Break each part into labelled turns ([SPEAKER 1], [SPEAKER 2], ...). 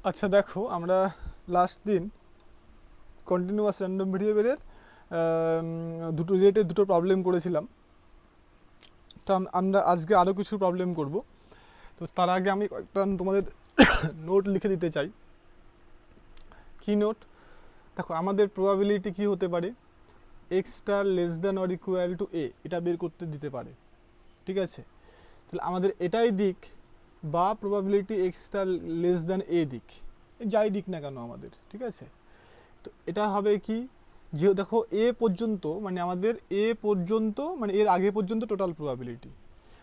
[SPEAKER 1] আচ্ছা দেখো, আমরা লাস্ট দিন কন্টিনিউয়াস র্যান্ডম ভেরিয়েবলের দুটো রিলেটেড দুটো প্রবলেম করেছিলাম। তো আমরা আজকে আরও কিছু প্রবলেম করব। তো তার আগে আমি কয়েকটা তোমাদের নোট লিখে দিতে চাই। কি নোট? দেখো, আমাদের প্রবাবিলিটি কি হতে পারে, এক্সটা less than or equal to A, এটা বের করতে দিতে পারে। ঠিক আছে, তাহলে আমাদের এটাই দিক বা probability extra less than a দিক, যাই দিক না কেন আমাদের, ঠিক আছে। তো এটা হবে কি, যে দেখো এ পর্যন্ত মানে আমাদের এ পর্যন্ত মানে এর আগে পর্যন্ত টোটাল প্রবাবিলিটি,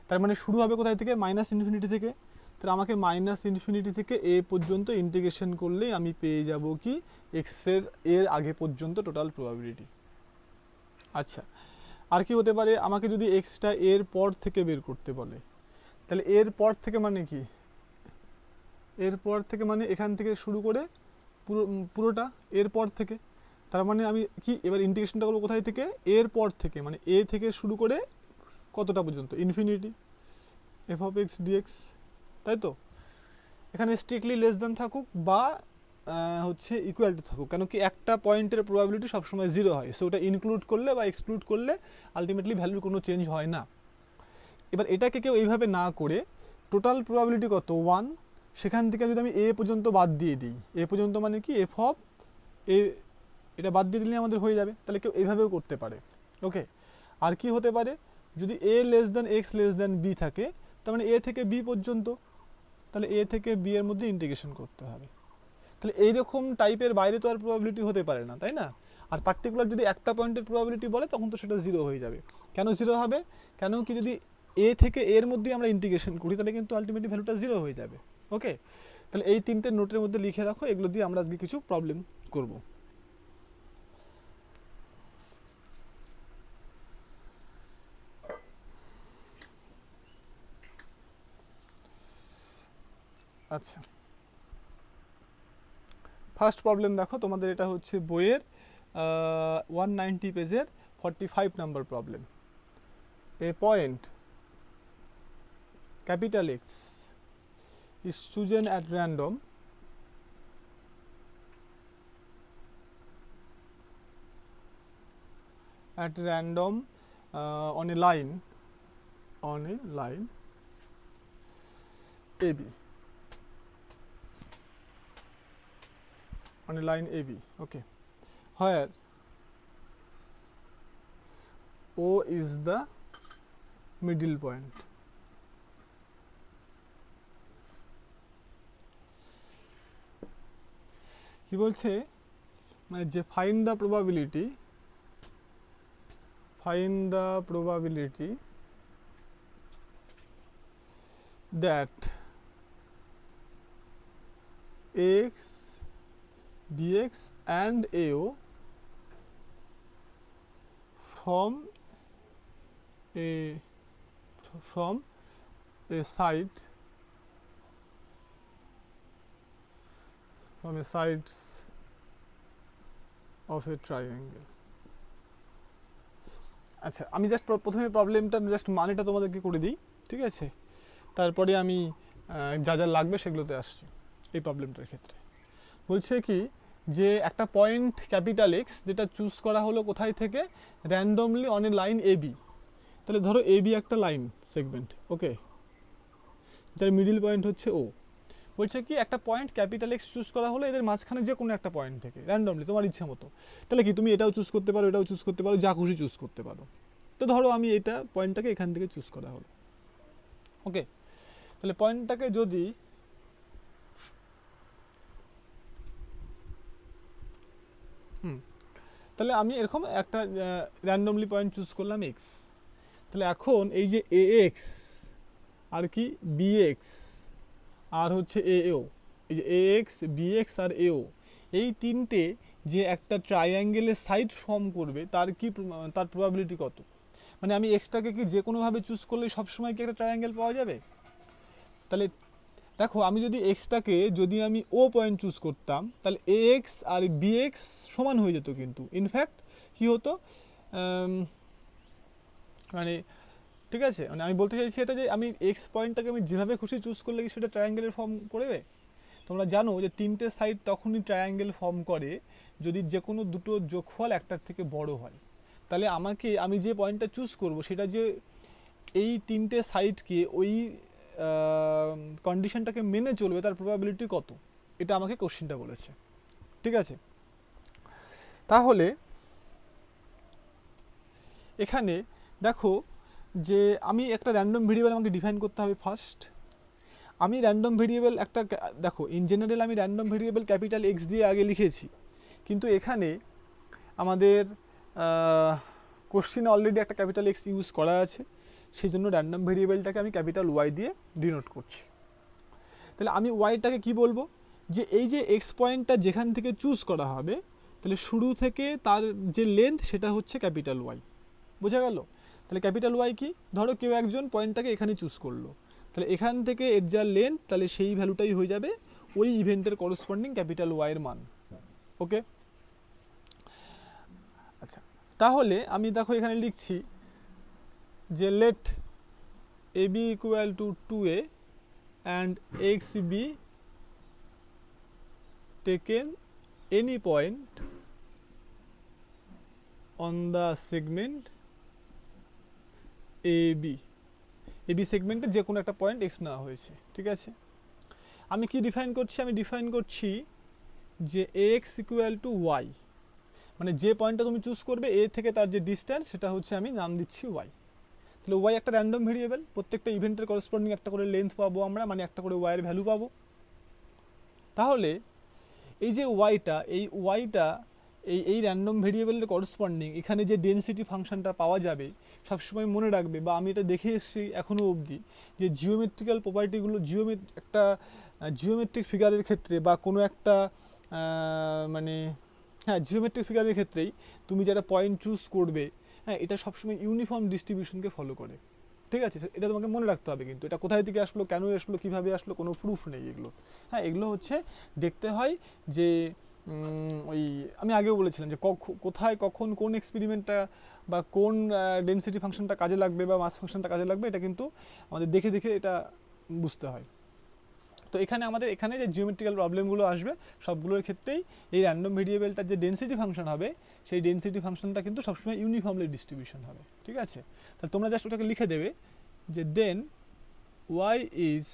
[SPEAKER 1] তার মানে শুরু হবে কোথায় থেকে, মাইনাস ইনফিনিটি থেকে। তাহলে আমাকে মাইনাস ইনফিনিটি থেকে এ পর্যন্ত ইন্টিগ্রেশন করলেই আমি পেয়ে যাব কি, এক্সের এর আগে পর্যন্ত টোটাল প্রবাবিলিটি। আচ্ছা, আর কি হতে পারে, আমাকে যদি এক্সটা এর পর থেকে বের করতে বলে, তাহলে এর পর থেকে মানে কি, এর পর থেকে মানে এখান থেকে শুরু করে পুরোটা এর পর থেকে। তার মানে আমি কি এবার ইন্টিগ্রেশনটা করবো কোথায় থেকে, এর পর থেকে, মানে এ থেকে শুরু করে কতটা পর্যন্ত, infinity, f of x dx, তাই তো। এখানে স্ট্রিক্টলি লেস দ্যান থাকুক বা হচ্ছে ইকুয়াল টু থাকুক, কেন কি একটা পয়েন্টের প্রবাবিলিটি সবসময় জিরো হয়, সো ওটা ইনক্লুড করলে বা এক্সক্লুড করলে আলটিমেটলি ভ্যালুর কোনো চেঞ্জ হয় না। এবার এটাকে কেউ এইভাবে না করে টোটাল প্রবাবিলিটি কত, ওয়ান, সেখান থেকে যদি আমি এ পর্যন্ত বাদ দিয়ে দিই, এ পর্যন্ত মানে কি এফ অফ এ, এটা বাদ দিয়ে দিলে আমাদের হয়ে যাবে। তাহলে কেউ এইভাবেও করতে পারে। ওকে, আর কি হতে পারে, যদি A less than X less than B থাকে, তার মানে এ থেকে বি পর্যন্ত, তাহলে এ থেকে বি এর মধ্যে ইন্টিগ্রেশন করতে হবে। তাহলে এইরকম টাইপের বাইরে তো আর প্রবাবিলিটি হতে পারে না, তাই না। আর পার্টিকুলার যদি একটা পয়েন্টের প্রবাবিলিটি বলে তখন তো সেটা জিরো হয়ে যাবে। কেন জিরো হবে, কেন কি যদি এ থেকে এর মধ্যে আমরা ইন্টিগ্রেশন করি তাহলে কিন্তু আলটিমেটলি ভ্যালুটা জিরো হয়ে যাবে। ওকে, তাহলে এই তিনটে নোটের মধ্যে লিখে রাখো, এগুলো দিয়ে আমরা আজকে কিছু প্রবলেম করব। আচ্ছা, ফার্স্ট প্রবলেম দেখো, তোমাদের এটা হচ্ছে বইয়ের 190 পেজের 45 number problem. A point capital x is chosen at random on a line AB, on a line AB, okay, where O is the middle point. কি বলছে, মানে যে find the probability that x, bx and AO from a sides of a triangle. আচ্ছা, আমি just প্রথমে প্রবলেমটা just মানেটা তোমাদেরকে করে দিই, ঠিক আছে, তারপরে আমি যা যা লাগবে সেগুলোতে আসছি। এই প্রবলেমটার ক্ষেত্রে বলছে কি, যে একটা পয়েন্ট ক্যাপিটাল এক্স যেটা চুজ করা হলো কোথায় থেকে, randomly on a line AB. তাহলে ধরো এবি একটা লাইন সেগমেন্ট, ওকে, যার মিডিল পয়েন্ট হচ্ছে ও। বলছে কি একটা পয়েন্ট ক্যাপিটাল এক্স চুজ করা হলো এদের মাঝখানে যে কোনো একটা পয়েন্ট থেকে র্যান্ডমলি তোমার ইচ্ছা মতো। তাহলে কি তুমি এটাও চুজ করতে পারো, এটাও চুজ করতে পারো, যা খুশি চুজ করতে পারো। তো ধরো আমি এটা পয়েন্টটাকে এখান থেকে চুজ করা হলো, ওকে। তাহলে পয়েন্টটাকে যদি তাহলে আমি এরকম একটা র্যান্ডমলি পয়েন্ট চুজ করলাম এক্স। তাহলে এখন এই যে এ এক্স আর কি বি এক্স আর হচ্ছে এও, এই যে এ এক্স বি এক্স আর এও, এই তিনটে যে একটা ট্রায়াঙ্গেলের সাইড ফর্ম করবে তার প্রবাবিলিটি কত। মানে আমি এক্সটাকে কি যে কোনোভাবে চুজ করলে সবসময় কি একটা ট্রায়াঙ্গেল পাওয়া যাবে। তাহলে দেখো, আমি যদি এক্সটাকে যদি আমি ও পয়েন্ট চুজ করতাম তাহলে এ এক্স আর বি এক্স সমান হয়ে যেত, কিন্তু ইনফ্যাক্ট কি হতো, মানে ঠিক আছে, মানে আমি বলতে চাইছি এটা যে আমি এক্স পয়েন্টটাকে আমি যেভাবে খুশি চুজ করলে কি সেটা ট্রায়াঙ্গেলের ফর্ম করবে। তোমরা জানো যে তিনটে সাইড তখনই ট্রায়াঙ্গেল ফর্ম করে যদি যে কোনো দুটো যোগফল একটার থেকে বড় হয়। তাহলে আমি যে পয়েন্টটা চুজ করব সেটা যে এই তিনটে সাইডকে ওই কন্ডিশনটাকে মেনে চলবে তার প্রবাবিলিটি কত, এটা আমাকে কোশ্চেনটা বলেছে। ঠিক আছে, তাহলে এখানে দেখো যে আমি একটা র্যান্ডম ভেরিয়েবল আমাকে ডিফাইন করতে হবে ফার্স্ট। আমি র্যান্ডম ভেরিয়েবল একটা দেখো ইন জেনারেল আমি র্যান্ডম ভেরিয়েবল ক্যাপিটাল এক্স দিয়ে আগে লিখেছি, কিন্তু এখানে আমাদের কোশ্চেনে অলরেডি একটা ক্যাপিটাল এক্স ইউজ করা আছে, সেই জন্য র্যান্ডম ভেরিয়েবলটাকে আমি ক্যাপিটাল ওয়াই দিয়ে ডিনোট করছি। তাহলে আমি ওয়াইটাকে কি বলবো, যে এই যে এক্স পয়েন্টটা যেখান থেকে চুজ করা হবে, তাহলে শুরু থেকে তার যে লেন্থ সেটা হচ্ছে ক্যাপিটাল ওয়াই। বোঝা গেল? তাহলে ক্যাপিটাল ওয়াই কি, ধরো কেউ একজন পয়েন্টটাকে এখানে চুজ করলো, তাহলে এখান থেকে এর যা লেন্থ তাহলে সেই ভ্যালুটাই হয়ে যাবে ওই ইভেন্টের করসপন্ডিং ক্যাপিটাল ওয়াইয়ের মান। ওকে, আচ্ছা তাহলে আমি দেখো এখানে লিখছি যে let a b equal to 2a and x be taken any point on the segment AB সেগমেন্টে যে কোনো একটা পয়েন্ট x নেওয়া হয়েছে। ঠিক আছে, আমি কি ডিফাইন করছি, আমি ডিফাইন করছি যে x ইকুয়াল টু ওয়াই, মানে যে পয়েন্টটা তুমি চুজ করবে এ থেকে তার যে ডিস্টেন্স সেটা হচ্ছে আমি নাম দিচ্ছি ওয়াই। তাহলে ওয়াই একটা র্যান্ডম ভেরিয়েবল, প্রত্যেকটা ইভেন্টের করসপন্ডিং একটা করে লেন্থ পাবো আমরা, মানে একটা করে ওয়াইয়ের ভ্যালু পাবো। তাহলে এই যে ওয়াইটা এই র্যান্ডম ভেরিয়েবলের করসপন্ডিং এখানে যে ডেনসিটি ফাংশনটা পাওয়া যাবে, সবসময় মনে রাখবে, বা আমি এটা দেখে এসেছি এখনও অবধি, যে জিওমেট্রিক্যাল প্রপার্টিগুলো একটা জিওমেট্রিক ফিগারের ক্ষেত্রে বা কোনো একটা মানে হ্যাঁ জিওমেট্রিক ফিগারের ক্ষেত্রেই তুমি যারা পয়েন্ট চুজ করবে, হ্যাঁ এটা সবসময় ইউনিফর্ম ডিস্ট্রিবিউশনকে ফলো করে। ঠিক আছে, এটা তোমাকে মনে রাখতে হবে, কিন্তু এটা কোথায় থেকে আসলো, কেন আসলো, কিভাবে আসলো, কোনো প্রুফ নেই এগুলো। হ্যাঁ এগুলো হচ্ছে দেখতে হয় যে ওই আমি আগেও বলেছিলাম যে কোথায় কখন কোন এক্সপেরিমেন্টটা বা কোন ডেনসিটি ফাংশনটা কাজে লাগবে বা মাস ফাংশনটা কাজে লাগবে, এটা কিন্তু আমাদের দেখে দেখে এটা বুঝতে হয়। তো এখানে যে জিওমেট্রিক্যাল প্রবলেমগুলো আসবে সবগুলোর ক্ষেত্রেই এই র্যান্ডম ভেরিয়েবলটার যে ডেনসিটি ফাংশন হবে সেই ডেনসিটি ফাংশনটা কিন্তু সবসময় ইউনিফর্মলি ডিস্ট্রিবিউশন হবে। ঠিক আছে, তাহলে তোমরা জাস্ট ওটাকে লিখে দেবে যে দেন y is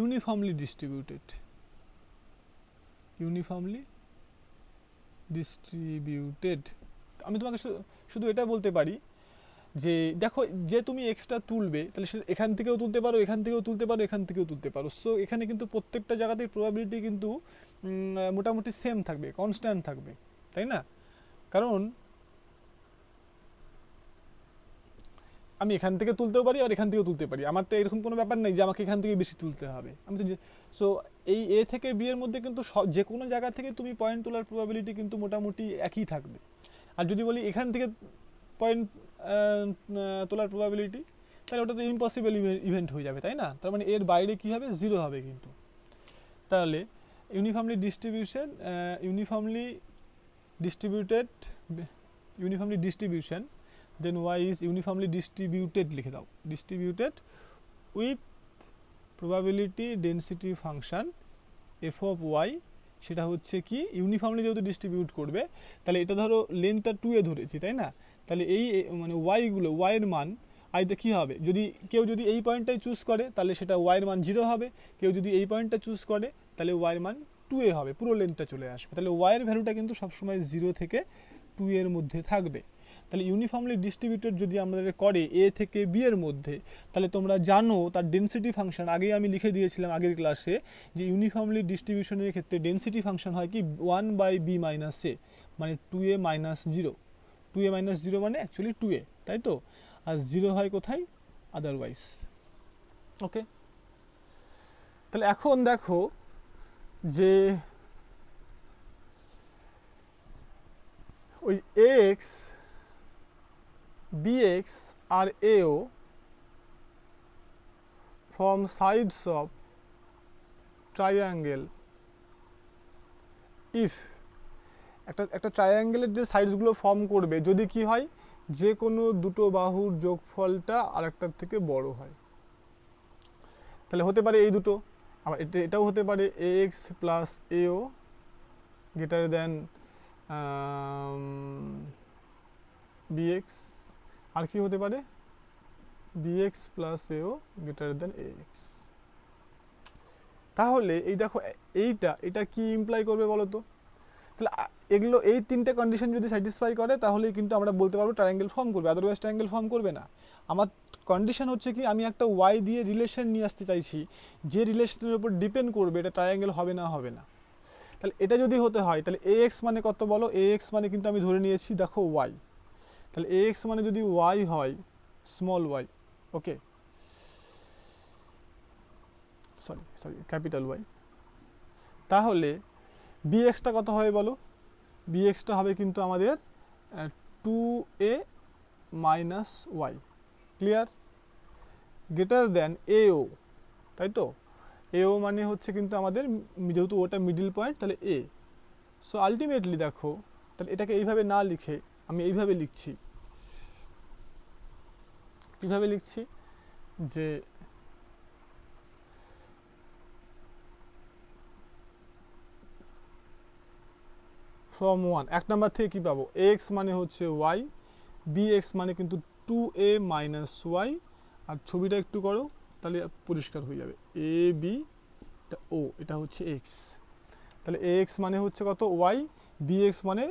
[SPEAKER 1] uniformly distributed আমি তোমাকে শুধু এটা বলতে পারি যে দেখো যে তুমি এক্সট্রা তুলবে তাহলে এখান থেকেও তুলতে পারো, এখান থেকেও তুলতে পারো, এখান থেকেও তুলতে পারো। সো এখানে কিন্তু প্রত্যেকটা জায়গাতেই প্রবাবিলিটি কিন্তু মোটামুটি সেম থাকবে, কনস্ট্যান্ট থাকবে, তাই না? কারণ আমি এখান থেকে তুলতেও পারি আর এখান থেকেও তুলতে পারি, আমার তো এরকম কোনো ব্যাপার নেই যে আমাকে এখান থেকে বেশি তুলতে হবে। আমি তো সো এই এ থেকে বি এর মধ্যে কিন্তু যে কোনো জায়গা থেকে তুমি পয়েন্ট তোলার প্রবাবিলিটি কিন্তু মোটামুটি একই থাকবে। আর যদি বলি এখান থেকে পয়েন্ট তোলার প্রবাবিলিটি, তাহলে ওটা তো ইম্পসিবল ইভেন্ট হয়ে যাবে, তাই না? তার মানে এর বাইরে কি হবে, জিরো হবে কিন্তু। তাহলে uniformly distribution then y is uniformly distributed লিখে দাও, distributed with probability density function f of y, সেটা হচ্ছে কি ইউনিফর্মলি যেহেতু ডিস্ট্রিবিউট করবে তাহলে এটা ধরো লেন্থটা 2 এ ধরেছি, তাই না? তাহলে এই মানে y এর মান আইতে কি হবে, কেউ যদি এই পয়েন্টটাই চুজ করে তাহলে সেটা y এর মান 0 হবে, কেউ যদি এই পয়েন্টটা চুজ করে তাহলে y এর মান 2a হবে, পুরো লেন্থটা চলে আসবে। তাহলে y এর ভ্যালুটা কিন্তু সবসময় 0 থেকে 2 এর মধ্যে থাকবে। তাহলে ইউনিফর্মলি ডিস্ট্রিবিউটেড যদি আমাদের করে এ থেকে বি এর মধ্যে, তাহলে তোমরা জানো তার ডেনসিটি ফাংশন আগেই আমি লিখে দিয়েছিলাম আগের ক্লাসে, যে ইউনিফর্মলি ডিস্ট্রিবিউশনের ক্ষেত্রে ডেনসিটি ফাংশন হয় কি 1/b - a, মানে 2a - 0। 2a - 0 মানে অ্যাকচুয়ালি 2a, তাই তো? আর 0 হয় কোথায়, আদারওয়াইজ। ওকে, তাহলে এখন দেখো যে ওই x bx are AO from sides of triangle if একটা ট্রায়াঙ্গেলের যে সাইডসগুলো ফর্ম করবে যদি কি হয়, যে কোনো দুটো বাহুর যোগফলটা আরেকটার থেকে বড় হয়। তাহলে হতে পারে এই দুটো, আবার এটাও হতে পারে ax plus ao greater than bx, আর কি হতে পারে bx plus ao greater than ax। তাহলে এই দেখো এটা কি ইমপ্লাই করবে বলো তো? তাহলে এগুলো এই তিনটে কন্ডিশন যদি স্যাটিসফাই করে তাহলে কিন্তু আমরা বলতে পারবো ট্রায়াঙ্গেল ফর্ম করবে, আদারওয়াইজ ট্রায়াঙ্গেল ফর্ম করবে না। আমার কন্ডিশন হচ্ছে কি আমি একটা ওয়াই দিয়ে রিলেশন নিয়ে আসতে চাইছি, যে রিলেশনের উপর ডিপেন্ড করবে এটা ট্রায়াঙ্গেল হবে না হবে না। তাহলে এটা যদি হতে হয় তাহলে ax মানে কত বলো? ax মানে কিন্তু আমি ধরে নিয়েছি দেখো y, তাহলে ax মানে যদি y হয় স্মল y, ওকে সরি ক্যাপিটাল Y, তাহলে bxটা কত হবে বলো? bxটা হবে কিন্তু আমাদের 2a minus y, clear? Greater than ao, তাই তো? ao মানে হচ্ছে কিন্তু আমাদের যেহেতু ওটা মিডল পয়েন্ট তাহলে a। সো আলটিমেটলি দেখো তাহলে এটাকে এইভাবে না লিখে আমি এইভাবে লিখছি, কিভাবে লিখছি যে ফ্রম 1 এক নাম্বার থেকে কি পাবো? x মানে হচ্ছে y, bx মানে কিন্তু 2a মাইনাস ওয়াই, আর ছবিটা একটু করো তাহলে পরিষ্কার হয়ে যাবে, a b ও এটা হচ্ছে x, তাহলে ax মানে হচ্ছে কত y, bx মানে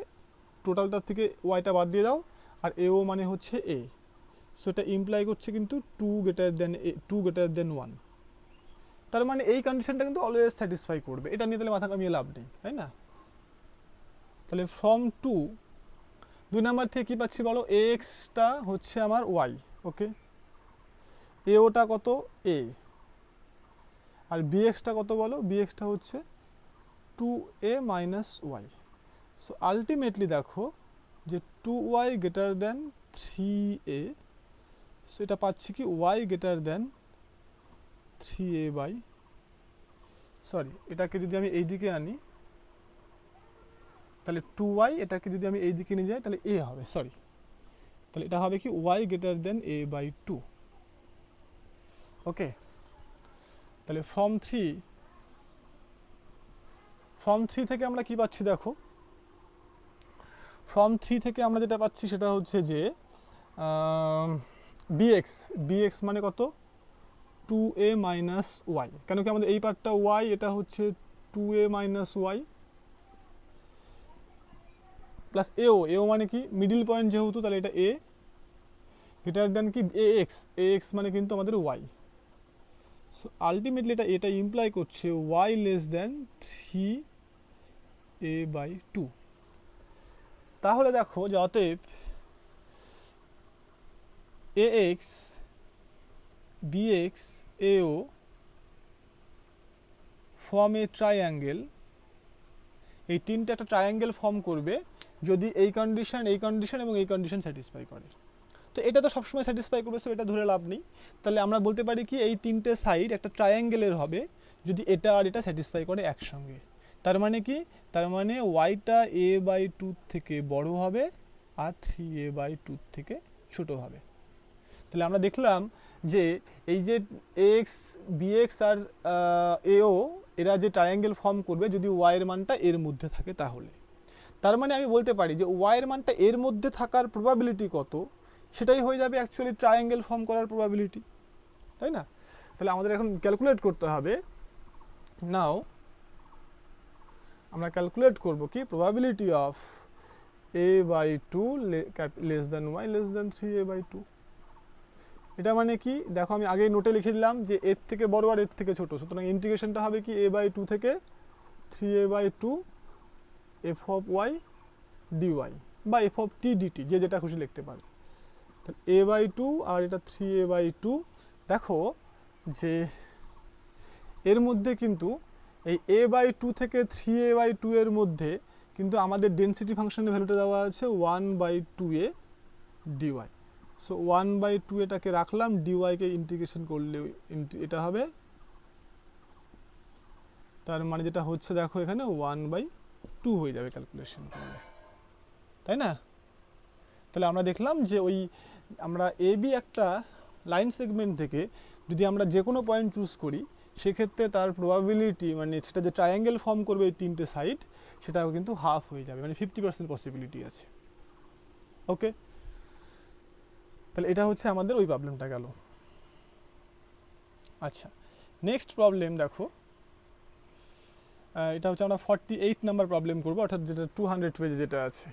[SPEAKER 1] টোটালটার থেকে ওয়াইটা বাদ দিয়ে দাও, আর ao মানে হচ্ছে a। সো এটা ইমপ্লাই করছে কিন্তু 2 গ্রেটার দেন 1, তার মানে এই কন্ডিশনটা কিন্তু অলওয়েজ স্যাটিসফাই করবে, এটা নিয়ে তাহলে মাথা কামিয়ে লাভ নেই, তাই না? তাহলে ফ্রম 2 দুই নাম্বার থেকে কি পাচ্ছি বলো? ax-টা হচ্ছে আমার y, ওকে, ao-টা কত a, আর bx-টা কত বলো? bx-টা হচ্ছে 2a minus Y. So ultimately দেখো যে 2y greater than 3a, so এটা পাচ্ছি কি y greater than 3a by, sorry এটাকে যদি আমি এই দিকে আনি তাহলে 2y, এটাকে যদি আমি এই দিকে নিয়ে যাই তাহলে a হবে, সরি তাহলে এটা হবে কি y greater than a by 2, okay. তাহলে ফর্ম 3 থেকে আমরা কি পাচ্ছি দেখো? ফর্ম 3 থেকে আমরা যেটা পাচ্ছি সেটা হচ্ছে যে bx মানে কত? 2a মাইনাস ওয়াই, কেন কি আমাদের এই পার্টটা y, এটা হচ্ছে 2a minus Y plus ao মানে কি মিডল পয়েন্ট যেহেতু, তাহলে এটা a গ্রেটার দেন কি ax মানে কিন্তু আমাদের y। সো আলটিমেটলি এটা ইমপ্লাই করছে y less than 3a by 2। তাহলে দেখো যে অতএব ax bx ao form a triangle, এই তিনটা একটা ট্রায়াঙ্গেল ফর্ম করবে যদি এই কন্ডিশন এবং এই কন্ডিশন স্যাটিসফাই করে। তো এটা তো সবসময় স্যাটিসফাই করবে, সো এটা ধরে লাভ নেই। তাহলে আমরা বলতে পারি কি এই তিনটে সাইড একটা ট্রায়াঙ্গেলের হবে যদি এটা আর এটা স্যাটিসফাই করে একসঙ্গে। তার মানে কি? তার মানে ওয়াইটা a বাই 2 থেকে বড় হবে আর 3a বাই 2 থেকে ছোট হবে। তাহলে আমরা দেখলাম যে এই যে ax bx আর ao এরা যে ট্রায়াঙ্গেল ফর্ম করবে যদি y এর মানটা এর মধ্যে থাকে, তাহলে তার মানে আমি বলতে পারি যে y এর মানটা এর মধ্যে থাকার প্রবাবিলিটি কত, সেটাই হয়ে যাবে অ্যাকচুয়ালি ট্রায়াঙ্গেল ফর্ম করার প্রবাবিলিটি, তাই না? তাহলে আমাদের এখন ক্যালকুলেট করতে হবে। নাও আমরা ক্যালকুলেট করব কি probability of a by 2 less than y less than 3a by 2। এটা মানে কি দেখো আমি আগেই নোটে লিখে দিলাম যে এর থেকে বড় আর এর থেকে ছোট, সুতরাং ইন্টিগ্রেশনটা হবে কি a বাই 2 থেকে 3a by 2 f of y dy বা f অফ t dt, যে যেটা খুশি লিখতে পারে। তাহলে a বাই 2 আর এটা 3a বাই 2। দেখো যে এর মধ্যে কিন্তু এই a বাই 2 থেকে 3a বাই 2 এর মধ্যে কিন্তু আমাদের ডেনসিটি ফাংশনের ভ্যালুটা দেওয়া আছে 1 by 2a dy। So 1 by 2 এটাকে রাখলাম, dy কে ইন্টিগ্রেশন করলে এটা হবে, তার মানে যেটা হচ্ছে দেখো এখানে 1 বাই 2 হয়ে যাবে ক্যালকুলেশন করলে, তাই না? তাহলে আমরা দেখলাম যে ওই আমরা AB একটা লাইন সেগমেন্ট থেকে যদি আমরা যে কোনো পয়েন্ট চুজ করি সেক্ষেত্রে তার প্রবাবিলিটি মানে সেটা যে ট্রায়াঙ্গেল ফর্ম করবে এই তিনটে সাইড সেটাও কিন্তু হাফ হয়ে যাবে, মানে 50% পসিবিলিটি আছে। ওকে, তাহলে এটা হচ্ছে আমাদের ওই প্রবলেমটা গেল। আচ্ছা, নেক্সট প্রবলেম দেখো, এটা হচ্ছে আমরা 48 নাম্বার প্রবলেম করবো, অর্থাৎ যেটা 200 পেজে যেটা আছে।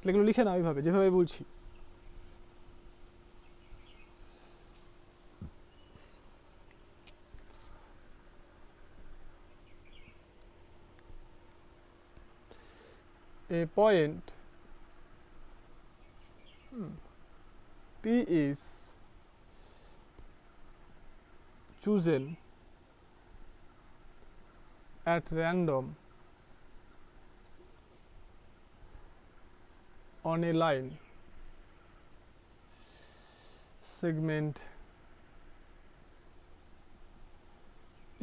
[SPEAKER 1] এগুলো লিখে নাও এইভাবে যেভাবে বলছি। A point P is chosen at random on a line segment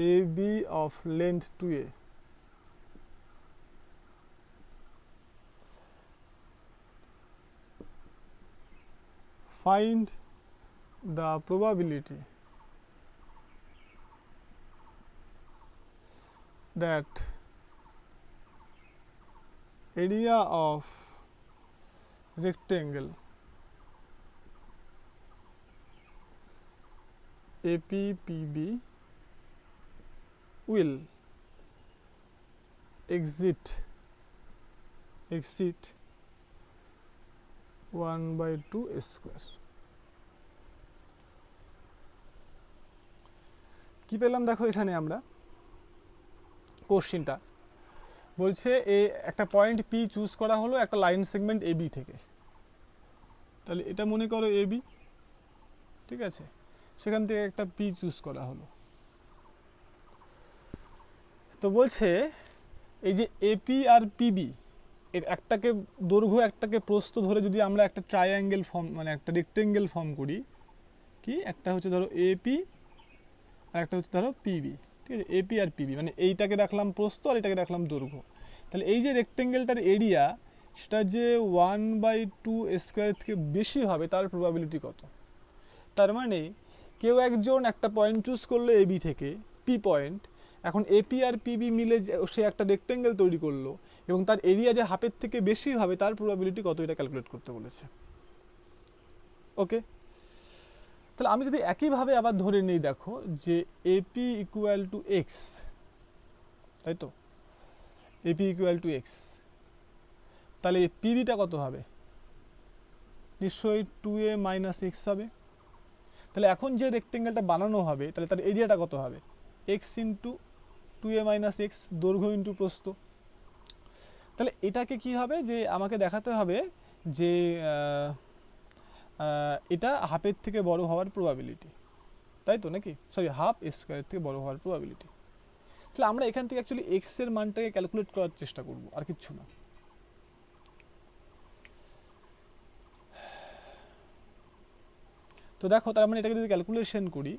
[SPEAKER 1] AB of length 2a. Find the probability that area of rectangle APPB will exit 1/2 square. কি পেলাম দেখো এখানে আমরা কোশ্চেনটা বলছে একটা পয়েন্ট পি চুজ করা হলো একটা লাইন সেগমেন্ট এবি থেকে। তাহলে এটা মনে করো এবি, ঠিক আছে, সেখান থেকে একটা পি চুজ করা হলো। তো বলছে এই যে এপি আর পিবি এর একটাকে দৈর্ঘ্য একটাকে প্রস্থ ধরে যদি আমরা একটা ট্রায়াঙ্গেল ফর্ম মানে একটা রেক্টেঙ্গেল ফর্ম করি, কি একটা হচ্ছে ধরো এপি আর একটা হচ্ছে ধরো পিবি, ঠিক আছে, এপি আর পিবি মানে এইটাকে রাখলাম প্রস্থ আর এটাকে রাখলাম দৈর্ঘ্য। তাহলে এই যে রেক্টেঙ্গেলটার এরিয়া সেটা যে 1/2 স্কোয়ার থেকে বেশি হবে তার প্রবাবিলিটি কত? তার মানে কেউ একজন একটা পয়েন্ট চুজ করলো এবি থেকে পি পয়েন্ট, এখন এপি আর পিবি মিলে সে একটা রেক্টেঙ্গেল তৈরি করলো এবং তার এরিয়া যে হাফের থেকে বেশি হবে তার প্রবাবিলিটি কত এটা ক্যালকুলেট করতে বলেছে। ওকে, তাহলে আমি যদি একইভাবে আবার ধরে নিই, দেখো যে এপি ইকুয়াল টু এক্স, তাই তো, এপি ইকুয়াল টু এক্স, তাহলে পিবিটা কত হবে? নিশ্চয়ই 2a মাইনাস এক্স হবে। তাহলে এখন যে রেক্টেঙ্গেলটা বানানো হবে তাহলে তার এরিয়াটা কত হবে? X into 2a minus x, দৈর্ঘ্য ইন্টু প্রস্থ। তাহলে এটাকে কি হবে যে আমাকে দেখাতে হবে যে এটা হাফের থেকে বড় হওয়ার প্রবাবিলিটি, তাই তো নাকি, সরি হাফ স্কোয়ারের থেকে বড় হওয়ার প্রবাবিলিটি। তাহলে আমরা এখান থেকে অ্যাকচুয়ালি এক্স এর মানটাকে ক্যালকুলেট করার চেষ্টা করব, আর কিচ্ছু না। তো দেখো তার মানে এটাকে যদি ক্যালকুলেশন করি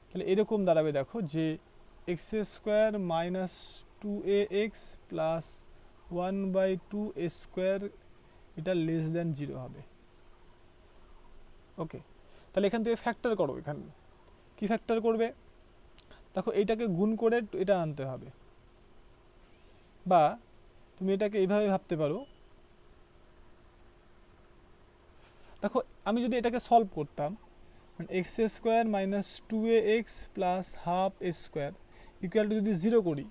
[SPEAKER 1] তাহলে এরকম দাঁড়াবে, দেখো যে x square minus 2ax plus 1/2 square এটা লেস দেন 0 হবে। ওকে, তাহলে এখান থেকে ফ্যাক্টর করো, এখানে কি ফ্যাক্টর করবে? দেখো এইটাকে গুণ করে এটা আনতে হবে, বা তুমি এটাকে এইভাবে ভাবতে পারো, দেখো আমি যদি এটাকে সলভ করতাম মানে x square minus 2ax plus half square equal to যদি 0 করি,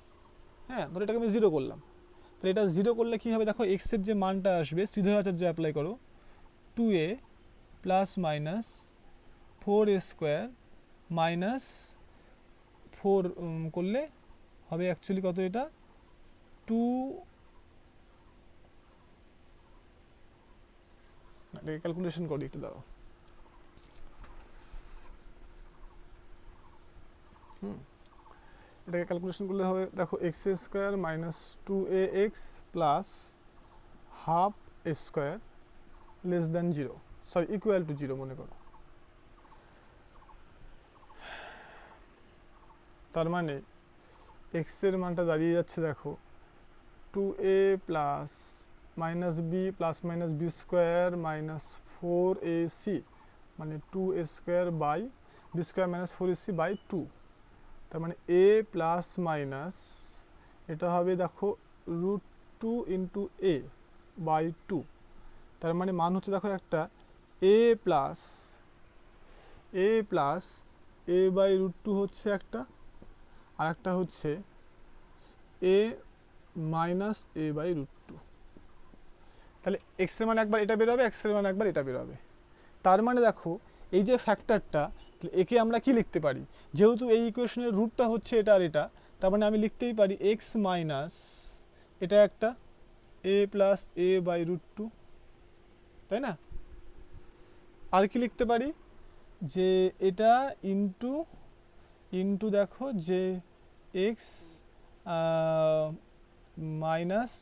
[SPEAKER 1] হ্যাঁ ধরো এটাকে আমি 0 করলাম, তাহলে এটা 0 করলে কী হবে? দেখো এক্সের যে মানটা আসবে শ্রীধরাচার্য অ্যাপ্লাই করো, 2a plus minus 4 square minus 4 করলে হবে অ্যাকচুয়ালি কত? এটা 2, এটাকে ক্যালকুলেশন করি একটু দাঁড়াও। এটাকে ক্যালকুলেশন করলে হবে, দেখো x square minus 2ax plus half square less than 0, sorry equal to 0 মনে করো। তার মানে এক্স এর মানটা দাঁড়িয়ে যাচ্ছে দেখো 2a plus minus b plus minus b square minus 4ac মানে 2 square by b square minus 4ac by 2, তার মানে a প্লাস মাইনাস এটা হবে দেখো √2 ইন্টু a বাই 2, তার মানে মান হচ্ছে দেখো একটা a প্লাস a বাই √2 হচ্ছে একটা, আর একটা হচ্ছে a মাইনাস a বাই √2। তাহলে এক্স এর মানে একবার এটা বেরোবে, এক্স এর মানে একবার এটা বেরোবে। তার মানে দেখো এই যে ফ্যাক্টরটা, একে আমরা কি লিখতে পারি, যেহেতু এই ইকুয়েশনের রুটটা হচ্ছে এটা আর এটা, তার মানে আমি লিখতেই পারি এক্স মাইনাস এটা একটা a প্লাস a বাই √2, তাই না? আর কি লিখতে পারি, যে এটা ইন্টু ইন্টু দেখো যে এক্স মাইনাস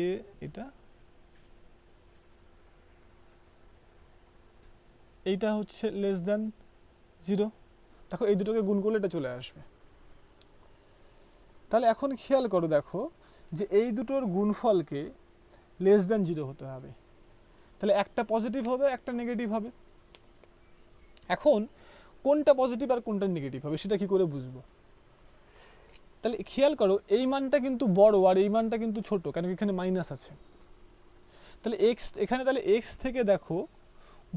[SPEAKER 1] a, এটা এইটা হচ্ছে লেস দ্যান 0। দেখো এই দুটোকে গুণ করলে এটা চলে আসবে। তাহলে এখন খেয়াল করো দেখো যে এই দুটোর গুণফলকে লেস দ্যান 0 হতে হবে, তাহলে একটা পজিটিভ হবে একটা নেগেটিভ হবে। এখন কোনটা পজিটিভ আর কোনটা নেগেটিভ হবে সেটা কি করে বুঝবো? তাহলে খেয়াল করো এই মানটা কিন্তু বড় আর এই মানটা কিন্তু ছোট, কেন কি এখানে মাইনাস আছে। তাহলে এক্স এখানে, তাহলে এক্স থেকে দেখো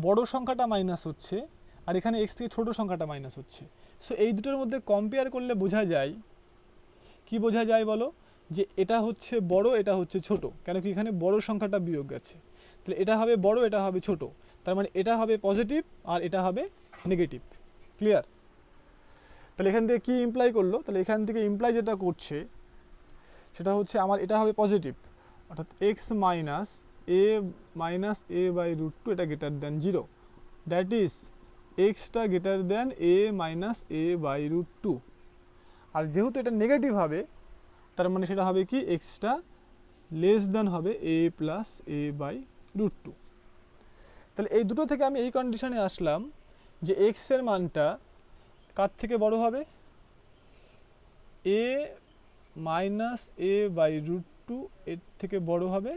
[SPEAKER 1] বড় সংখ্যাটা মাইনাস হচ্ছে আর এখানে এক্স থেকে ছোট সংখ্যাটা মাইনাস হচ্ছে। সো এই দুটোর মধ্যে কম্পেয়ার করলে বোঝা যায়, কি বোঝা যায় বলো, যে এটা হচ্ছে বড় এটা হচ্ছে ছোট, কেন কি এখানে বড় সংখ্যাটা বিয়োগ গেছে। তাহলে এটা হবে বড় এটা হবে ছোট, তার মানে এটা হবে পজিটিভ আর এটা হবে নেগেটিভ। ক্লিয়ার? তাহলে এখান থেকে কি ইমপ্লাই করলো, তাহলে এখান থেকে ইমপ্লাই যেটা করছে সেটা হচ্ছে আমার এটা হবে পজিটিভ, অর্থাৎ এক্স মাইনাস এ বাই √2 এটা গ্রেটার দ্যান 0, দ্যাট ইজ এক্সটা greater than a minus a by √2। আর যেহেতু এটা নেগেটিভ হবে তার মানে সেটা হবে কি এক্সটা লেস দ্যান হবে a প্লাস এ বাই √2। তাহলে এই দুটো থেকে আমি এই কন্ডিশনে আসলাম যে এক্স এর মানটা কার থেকে বড় হবে, a মাইনাস এ বাই √2 এর থেকে বড় হবে,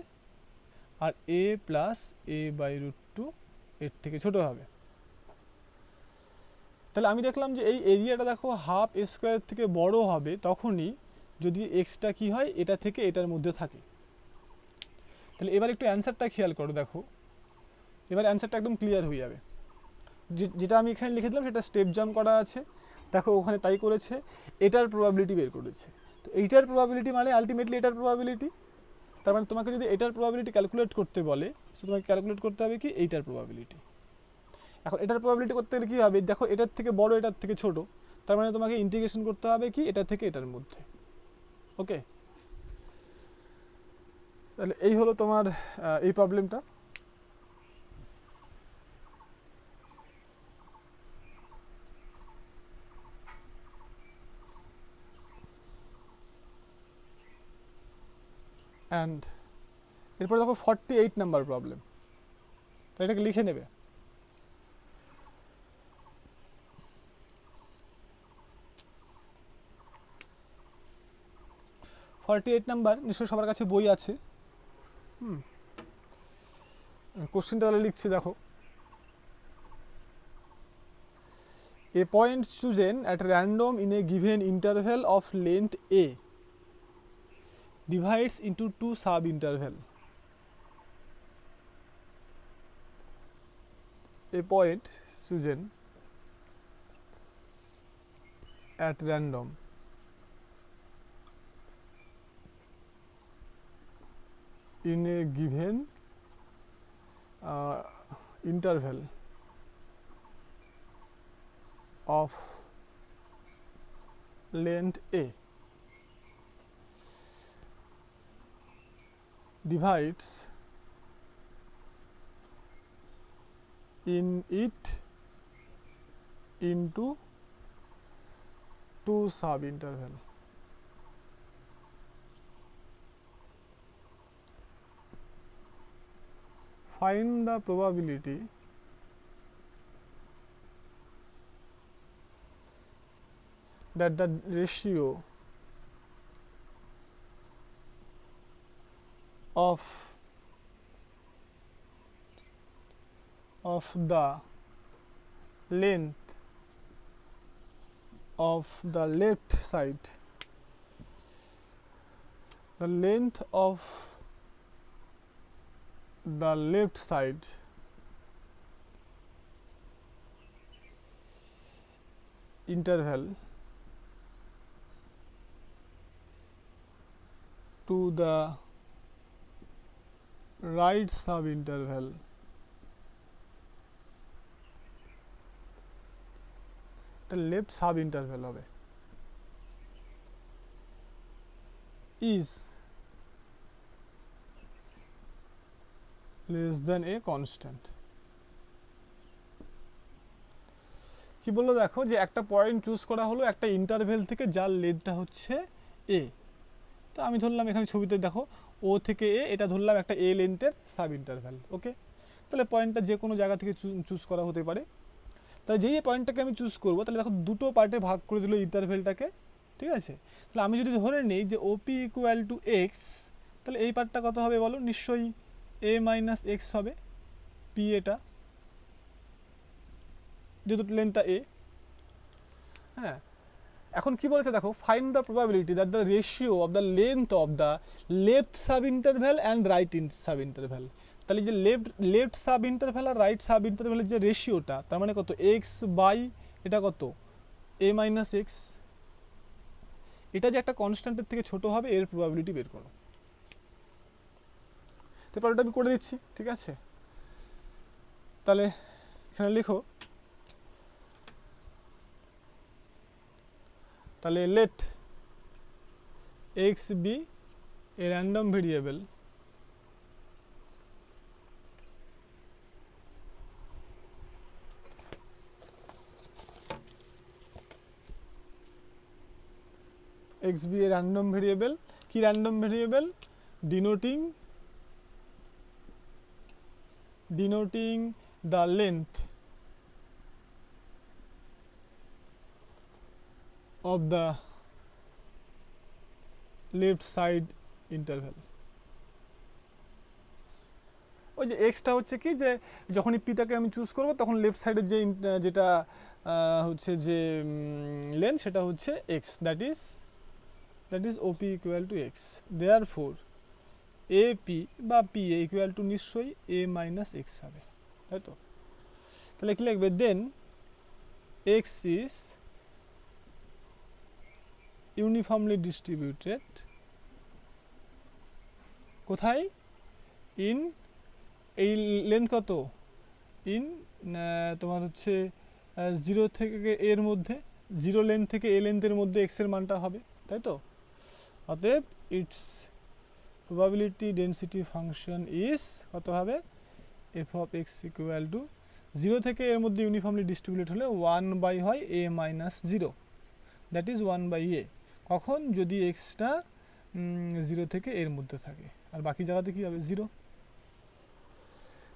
[SPEAKER 1] আর a প্লাস এ বাই √2 এর থেকে ছোট হবে। তাহলে আমি দেখলাম যে এই এরিয়াটা দেখো হাফ a স্কোয়ারের থেকে বড় হবে তখনই যদি এক্সটা কি হয় এটা থেকে এটার মধ্যে থাকে। তাহলে এবার একটু অ্যান্সারটা খেয়াল করো, দেখো এবার অ্যান্সারটা একদম ক্লিয়ার হয়ে যাবে। যেটা আমি এখানে লিখে দিলাম সেটা স্টেপ জাম্প করা আছে, দেখো ওখানে তাই করেছে, এটার প্রবাবিলিটি বের করেছে। তো এইটার প্রবাবিলিটি মানে আলটিমেটলি এটার প্রবাবিলিটি, তার মানে তোমাকে যদি এটার প্রবাবিলিটি ক্যালকুলেট করতে বলে সো তোমাকে ক্যালকুলেট করতে হবে কি এইটার প্রবাবিলিটি। এখন এটার প্রবাবিলিটি করতে গেলে কী হবে, দেখো এটার থেকে বড় এটার থেকে ছোট, তার মানে তোমাকে ইন্টিগ্রেশন করতে হবে কি এটা থেকে এটার মধ্যে। ওকে, তাহলে এই হলো তোমার এই প্রবলেমটা। অ্যান্ড এরপর দেখো 48 নাম্বার প্রবলেম, তাহলে এটাকে লিখে নেবে। নাম্বার নিশ্চয়ই সবার কাছে বই আছে। কোশ্চেনটা তাহলে লিখছি, দেখো a point chosen at random in a given interval of length a divides into two sub interval. A point chosen at random in a given interval of length a divides in it into two sub interval. Find the probability that the ratio of the length of the left side, the length of the left side interval to the right subinterval the left subinterval হবে is less than a constant। কি বললো দেখো যে একটা point choose করা হলো একটা interval থেকে যার লেন্থটা হচ্ছে এ। তো আমি ধরলাম এখানে ছবিতে দেখো ও থেকে এ, এটা ধরলাম একটা এ লেন্থের সাব ইন্টারভ্যাল। ওকে, তাহলে পয়েন্টটা যে কোনো জায়গা থেকে চুজ করা হতে পারে। তাহলে যেই পয়েন্টটাকে আমি চুজ করবো তাহলে দেখো দুটো পার্টে ভাগ করে দিল ইন্টারভেলটাকে, ঠিক আছে। তাহলে আমি যদি ধরে নিই যে ওপি ইকুয়াল টু এক্স, তাহলে এই পার্টটা কত হবে বলো? নিশ্চয়ই এ মাইনাস এক্স হবে, পি এটা যেহেতু লেন্থটা এ। হ্যাঁ, এখন কি বলেছে দেখো, find the probability that the ratio of the length of the left sub interval and right sub interval. তাহলে যে লেফট সাব ইন্টারভ্যাল আর রাইট সাব ইন্টারভ্যালের যে রেশিওটা, তার মানে কত? এক্স বাই এটা কত? এ মাইনাস এক্স। এটা যে একটা কনস্ট্যান্টের থেকে ছোট হবে এর প্রবাবিলিটি বের করো। তারপর ওটা আমি করে দিচ্ছি, ঠিক আছে। তাহলে এখানে লিখো, তাহলে let x be a random variable x be a random variable, কি random variable? denoting the length of the left side interval। ওই যে এক্সটা হচ্ছে কি, যে যখনই পিটাকে আমি চুজ করব তখন লেফট সাইডের যে যেটা হচ্ছে যে লেন্থ সেটা হচ্ছে x, that is OP equal to x. Therefore AP বা পি ইকুয়াল টু নিশ্চয়ই এ মাইনাস এক্স হবে, তাই তো? তাহলে কি লিখবে? দেন এক্স ইজ ইউনিফর্মলি ডিস্ট্রিবিউটেড কোথায়? ইন এই লেন্থ কত? ইন তোমার হচ্ছে 0 থেকে এর মধ্যে, 0 লেন্থ থেকে এ লেন্থের মধ্যে এক্স এর মানটা হবে, তাই তো? অতএব it's probability density function is কত হবে? F of x equal to 0 থেকে এর মধ্যে ইউনিফর্মলি ডিস্ট্রিবিউটেড হলে 1 বাই হয় এ মাইনাস 0, দ্যাট ইজ 1 বাই এ। কখন? যদি এক্সটা 0 থেকে এর মধ্যে থাকে, আর বাকি জায়গাতে কি হবে? 0।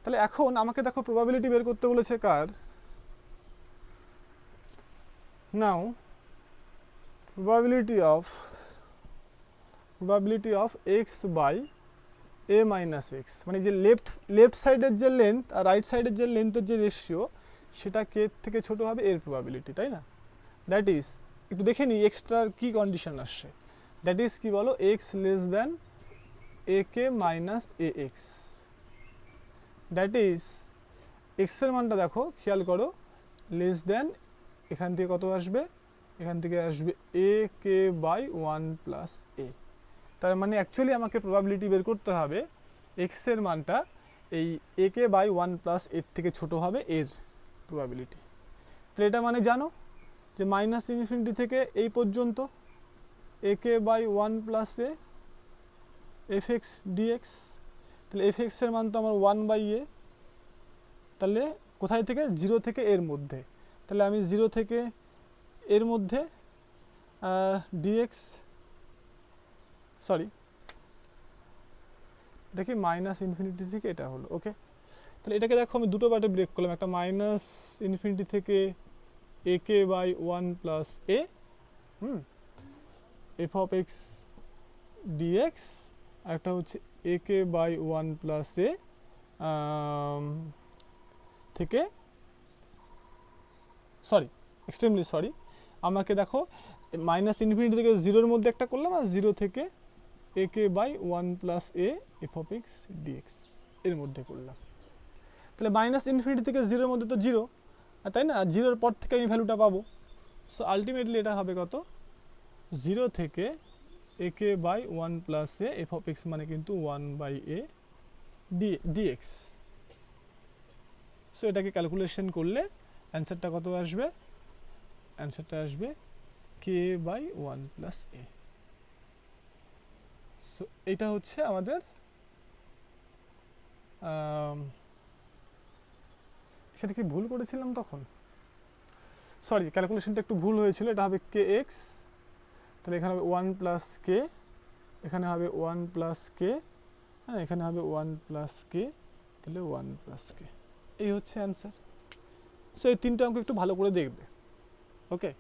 [SPEAKER 1] তাহলে এখন আমাকে দেখো প্রবাবিলিটি বের করতে বলেছে কার? নাও probability of x by a minus x, মানে যে লেফট সাইডের যে লেন্থ আর রাইট সাইডের যে লেন্থের যে রেশিও সেটা কে থেকে ছোট হবে এর প্রবাবিলিটি, তাই না? দ্যাট ইজ, একটু দেখে নিই এক্সট্রার কি কন্ডিশন আসছে। দ্যাট ইজ কি বলো? X less than A K minus A x. That is x এর মানটা দেখো, খেয়াল করো, লেস দেন, এখান থেকে কত আসবে? এখান থেকে আসবে এ কে বাই 1 প্লাস এ। তার মানে অ্যাকচুয়ালি আমাকে প্রবাবিলিটি বের করতে হবে এক্স এর মানটা এই এ কে বাই 1 প্লাস এর থেকে ছোট হবে এর প্রবাবিলিটি। তো এটা মানে জানো যে মাইনাস ইনফিনিটি থেকে এই পর্যন্ত A K by 1 plus A F X DX. তাহলে এফ এক্স এর মান তো আমার 1 বাই এ, তাহলে কোথায় থেকে? 0 থেকে এর মধ্যে। তাহলে আমি 0 থেকে এর মধ্যে ডিএক্স, সরি দেখি মাইনাস ইনফিনিটি থেকে এটা হলো। ওকে, তাহলে এটাকে দেখো আমি দুটো পার্টে ব্রেক করলাম, একটা মাইনাস ইনফিনিটি থেকে A K by 1 plus A F of x DX, আর একটা হচ্ছে এ কে বাই 1 প্লাস এ থেকে, সরি এক্সট্রিমলি সরি, আমাকে দেখো মাইনাস ইনফিনিটি থেকে জিরোর মধ্যে একটা করলাম, আর জিরো থেকে A K by one plus A F of x DX এর মধ্যে করলাম। তাহলে মাইনাস ইনফিনিটি থেকে জিরোর মধ্যে তো জিরো, তাই না? আর জিরোর পর থেকে আমি ভ্যালুটা পাবো। সো আলটিমেটলি এটা হবে কত, জিরো থেকে A K by one plus A F of X মানে কিন্তু one by A DX. So এটাকে ক্যালকুলেশন করলে অ্যান্সারটা কত আসবে? অ্যান্সারটা আসবে K by one plus A. So এটা হচ্ছে আমাদের সেটা কি ভুল করেছিলাম তখন, সরি ক্যালকুলেশনটা একটু ভুল হয়েছিল। এটা হবে কে এক্স, তাহলে এখানে হবে ওয়ান প্লাস কে, এখানে হবে ওয়ান প্লাস কে, হ্যাঁ এখানে হবে ওয়ান প্লাস কে, তাহলে ওয়ান প্লাস কে, এই হচ্ছে অ্যান্সার। সো এই তিনটে অঙ্ক একটু ভালো করে দেখবে, ওকে।